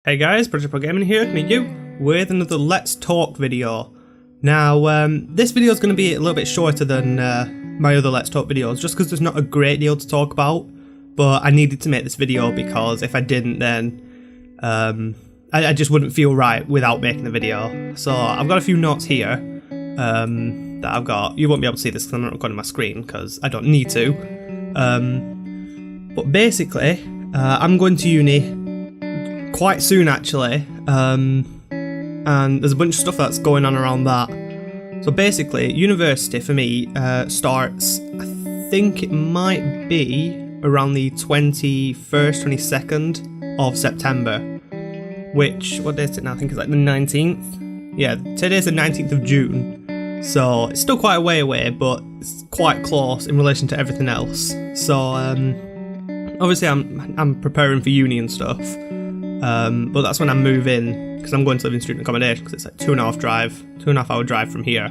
Hey guys, Project Pro Gaming here, coming at you with another Let's Talk video. Now, this video is going to be a little bit shorter than my other Let's Talk videos, just because there's not a great deal to talk about, but I needed to make this video because if I didn't then I just wouldn't feel right without making the video. So I've got a few notes here that I've got. You won't be able to see this because I'm not recording my screen because I don't need to. But basically, I'm going to uni quite soon actually, and there's a bunch of stuff that's going on around that. So basically, university for me starts, I think it might be around the 21st, 22nd of September, which, what day is it now? I think it's like the 19th. Yeah, today's the 19th of June, so it's still quite a way away, but it's quite close in relation to everything else. So obviously I'm preparing for uni and stuff. But that's when I move in, because I'm going to live in student accommodation, because it's like 2.5 hour drive from here.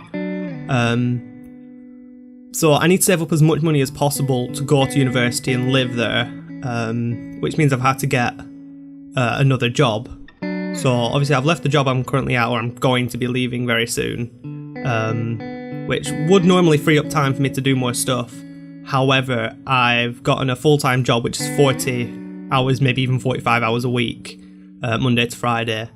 So I need to save up as much money as possible to go to university and live there, which means I've had to get another job. So obviously I've left the job I'm currently at, or I'm going to be leaving very soon, which would normally free up time for me to do more stuff. However, I've gotten a full-time job which is 40 hours, maybe even 45 hours a week, Monday to Friday,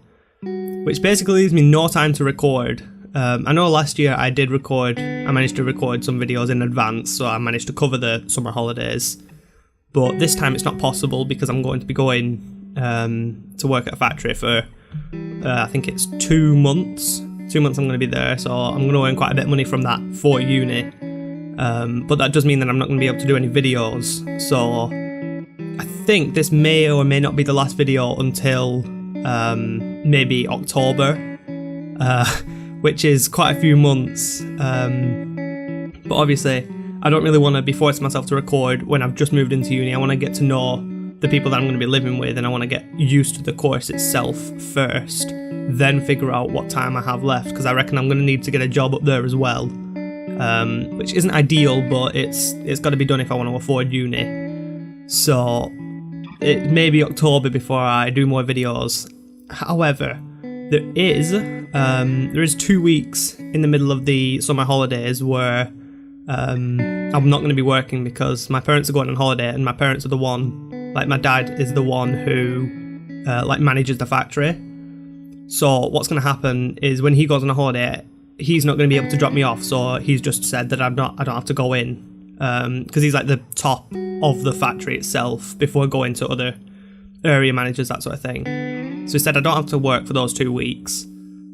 which basically leaves me no time to record. I know last year I managed to record some videos in advance, so I managed to cover the summer holidays, but this time it's not possible because I'm going to be going to work at a factory for I think it's 2 months. 2 months I'm going to be there, so I'm going to earn quite a bit of money from that for uni, but that does mean that I'm not going to be able to do any videos. So I think this may or may not be the last video until maybe October, which is quite a few months. But obviously, I don't really want to be forcing myself to record when I've just moved into uni. I want to get to know the people that I'm going to be living with, and I want to get used to the course itself first, then figure out what time I have left, because I reckon I'm going to need to get a job up there as well, which isn't ideal, but it's got to be done if I want to afford uni. So it may be October before I do more videos. However, there is 2 weeks in the middle of the summer holidays where I'm not going to be working because my parents are going on holiday, and my parents are the one, like my dad is the one who manages the factory. So what's going to happen is when he goes on a holiday, he's not going to be able to drop me off. So he's just said that I don't have to go in. Because he's like the top of the factory itself before going to other area managers, that sort of thing. So he said I don't have to work for those 2 weeks,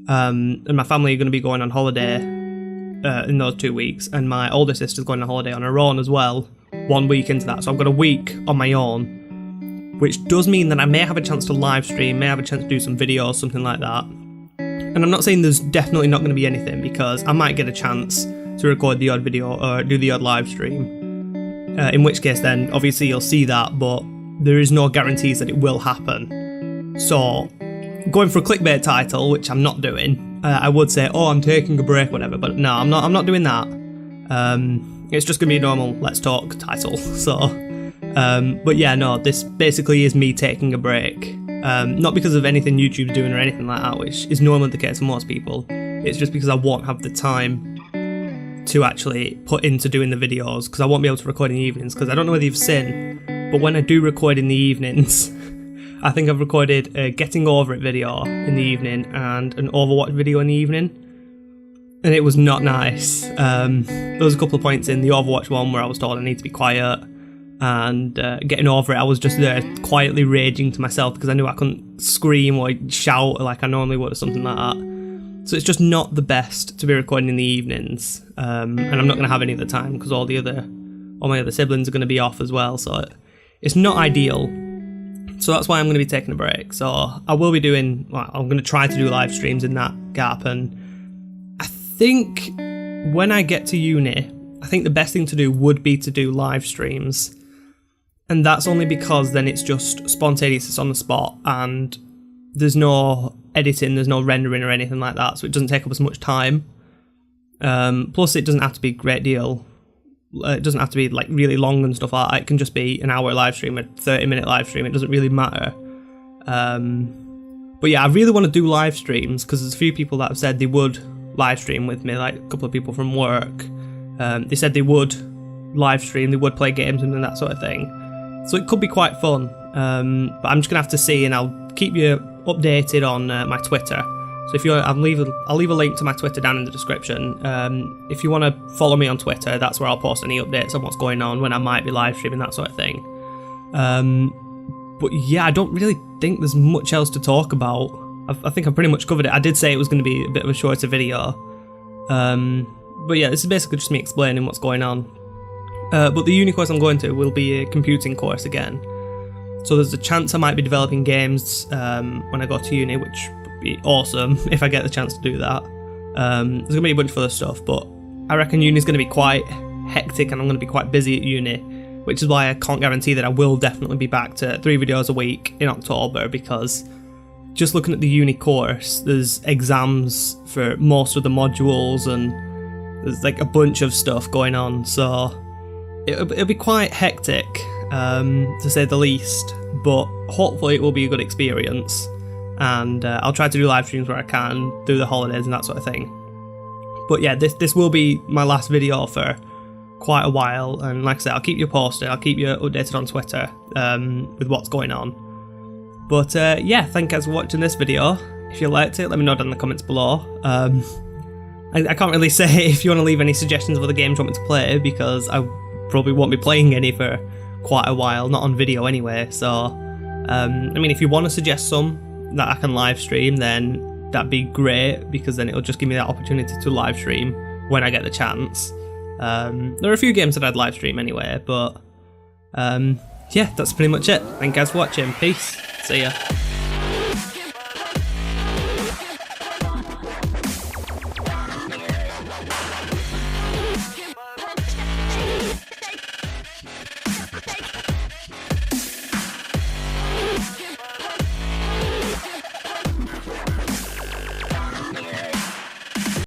and my family are going to be going on holiday in those 2 weeks, and my older sister's going on holiday on her own as well 1 week into that. So I've got a week on my own, which does mean that I may have a chance to live stream, may have a chance to do some videos, something like that. And I'm not saying there's definitely not going to be anything, because I might get a chance to record the odd video or do the odd live stream, in which case then obviously you'll see that, but there is no guarantees that it will happen. So going for a clickbait title, which I'm not doing, I would say, oh, I'm taking a break, whatever, but no, I'm not doing that. It's just gonna be a normal Let's Talk title. So but yeah, no, this basically is me taking a break, not because of anything YouTube's doing or anything like that, which is normally the case for most people. It's just because I won't have the time to actually put into doing the videos, because I won't be able to record in the evenings, because I don't know whether you've seen, but when I do record in the evenings, I think I've recorded a Getting Over It video in the evening and an Overwatch video in the evening, and it was not nice. There was a couple of points in the Overwatch one where I was told I need to be quiet, and Getting Over It, I was just there quietly raging to myself because I knew I couldn't scream or shout like I normally would or something like that. So it's just not the best to be recording in the evenings, and I'm not going to have any of the time because all my other siblings are going to be off as well, so it's not ideal. So that's why I'm going to be taking a break. So I will be I'm going to try to do live streams in that gap, and I think when I get to uni, I think the best thing to do would be to do live streams, and that's only because then it's just spontaneous, it's on the spot, and there's no editing, there's no rendering or anything like that, so it doesn't take up as much time. Plus it doesn't have to be a great deal. It doesn't have to be like really long and stuff like that. It can just be an hour live stream, a 30-minute live stream. It doesn't really matter. But yeah, I really want to do live streams because there's a few people that have said they would live stream with me, like a couple of people from work. They said they would live stream, they would play games and that sort of thing. So it could be quite fun. But I'm just gonna have to see, and I'll keep you updated on my Twitter. So if I'll leave a link to my Twitter down in the description. If you want to follow me on Twitter, that's where I'll post any updates on what's going on, when I might be live streaming, that sort of thing. But yeah, I don't really think there's much else to talk about. I think I've pretty much covered it. I did say it was going to be a bit of a shorter video. But yeah, this is basically just me explaining what's going on. But the uni course I'm going to will be a computing course again. So there's a chance I might be developing games when I go to uni, which would be awesome if I get the chance to do that. There's going to be a bunch of other stuff, but I reckon uni's going to be quite hectic and I'm going to be quite busy at uni, which is why I can't guarantee that I will definitely be back to 3 videos a week in October, because just looking at the uni course, there's exams for most of the modules and there's like a bunch of stuff going on, so it'll be quite hectic, to say the least, but hopefully it will be a good experience, and I'll try to do live streams where I can through the holidays and that sort of thing. But yeah, this will be my last video for quite a while, and like I said, I'll keep you posted, I'll keep you updated on Twitter with what's going on. But yeah, thank you guys for watching this video. If you liked it, let me know down in the comments below. I can't really say if you want to leave any suggestions of other games you want me to play, because I probably won't be playing any for quite a while, not on video anyway, so I mean, if you want to suggest some that I can live stream, then that'd be great, because then it'll just give me that opportunity to live stream when I get the chance. There are a few games that I'd live stream anyway, but yeah, that's pretty much it. Thank you guys for watching. Peace. See ya.